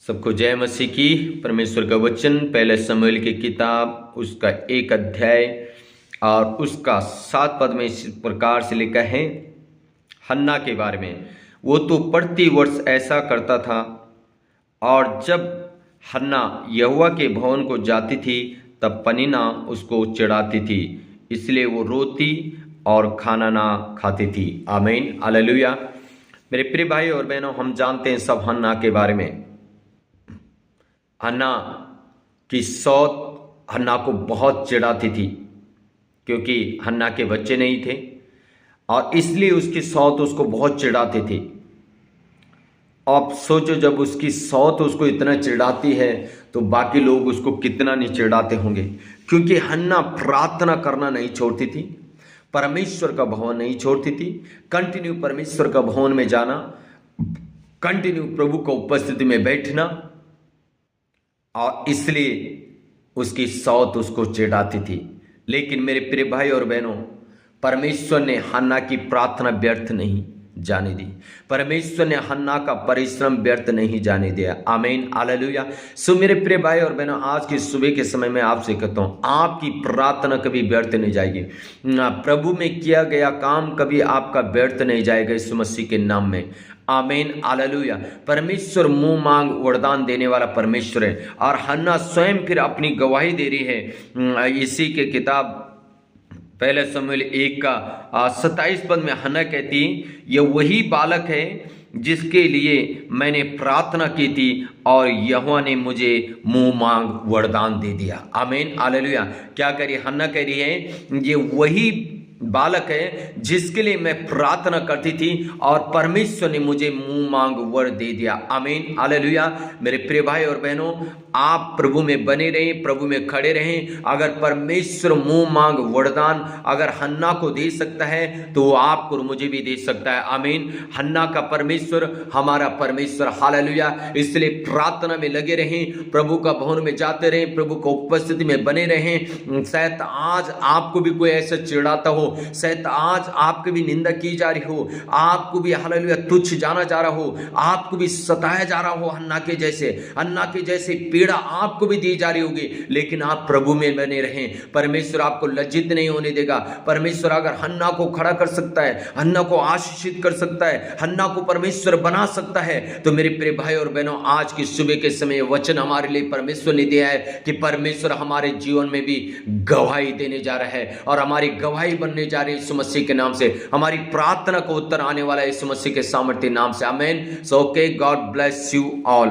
सबको जय मसीह की। परमेश्वर का वचन पहले शमूएल की किताब उसका 1 अध्याय और उसका 7 पद में इस प्रकार से लिखा है हन्ना के बारे में। वो तो प्रति वर्ष ऐसा करता था, और जब हन्ना यहोवा के भवन को जाती थी तब पनीना उसको चिढ़ाती थी, इसलिए वो रोती और खाना ना खाती थी। आमीन, हालेलुया। मेरे प्रिय भाई और बहनों, हम जानते हैं सब हन्ना के बारे में। हन्ना की सौत हन्ना को बहुत चिढ़ाती थी, क्योंकि हन्ना के बच्चे नहीं थे और इसलिए उसकी सौत उसको बहुत चिढ़ाती थी। आप सोचो, जब उसकी सौत उसको इतना चिढ़ाती है तो बाकी लोग उसको कितना नहीं चिढ़ाते होंगे, क्योंकि हन्ना प्रार्थना करना नहीं छोड़ती थी, परमेश्वर का भवन नहीं छोड़ती थी, कंटिन्यू परमेश्वर का भवन में जाना, कंटिन्यू प्रभु का उपस्थिति में बैठना, और इसलिए उसकी सौत उसको चिढ़ाती थी। लेकिन मेरे प्रिय भाई और बहनों, परमेश्वर ने हन्ना की प्रार्थना व्यर्थ नहीं जाने दी। परमेश्वर ने हन्ना का परिश्रम व्यर्थ नहीं जाने दिया। आमीन, हालेलुया। सो मेरे प्रिय भाई और बहनों, आज की सुबह के समय में आपसे कहता हूँ, आपकी प्रार्थना कभी व्यर्थ नहीं जाएगी। प्रभु में किया गया काम कभी आपका व्यर्थ नहीं जाएगा, यीशु मसीह के नाम में। आमीन, हालेलुया। परमेश्वर मुंह मांग वरदान देने वाला परमेश्वर है, और हन्ना स्वयं फिर अपनी गवाही दे रही है। इसी के किताब पहले शमूएल 1 का 27 पद में हन्ना कहती, यह वही बालक है जिसके लिए मैंने प्रार्थना की थी और यहोवा ने मुझे मुंह मांग वरदान दे दिया। आमीन, हालेलुया। क्या करी हन्ना कह रही है, ये वही बालक है जिसके लिए मैं प्रार्थना करती थी और परमेश्वर ने मुझे मुंह मांग वर दे दिया। आमीन, हालेलुया। मेरे प्रिय भाई और बहनों, आप प्रभु में बने रहें, प्रभु में खड़े रहें। अगर परमेश्वर मुंह मांग वरदान अगर हन्ना को दे सकता है तो वो आपको और मुझे भी दे सकता है। आमीन। हन्ना का परमेश्वर हमारा परमेश्वर, हालेलुया। इसलिए प्रार्थना में लगे रहें, प्रभु का भवन में जाते रहें, प्रभु को उपस्थिति में बने रहें। शायद आज आपको भी कोई ऐसा चिढ़ाता हो, शायद आज आपकी भी निंदा की जा रही हो, आपको भी हालेलुया तुच्छ जाना जा रहा हो, आपको भी सताया जा रहा हो, हन्ना के जैसे पीड़ा आपको भी दी जा रही होगी, लेकिन आप प्रभु में बने रहें। परमेश्वर आपको लज्जित नहीं होने देगा। परमेश्वर अगर हन्ना को खड़ा कर सकता है, हन्ना को आशीषित कर सकता है, हन्ना को परमेश्वर बना सकता है, तो मेरे प्रिय भाई और बहनों, आज की सुबह के समय वचन हमारे लिए परमेश्वर ने दिया है कि परमेश्वर हमारे जीवन में भी गवाही देने जा रहा है, और हमारी गवाही बनने जा रही है यीशु मसीह के नाम से। हमारी प्रार्थना को उत्तर आने वाला है यीशु मसीह के सामर्थ्य नाम से। आमीन। So okay, God bless you all.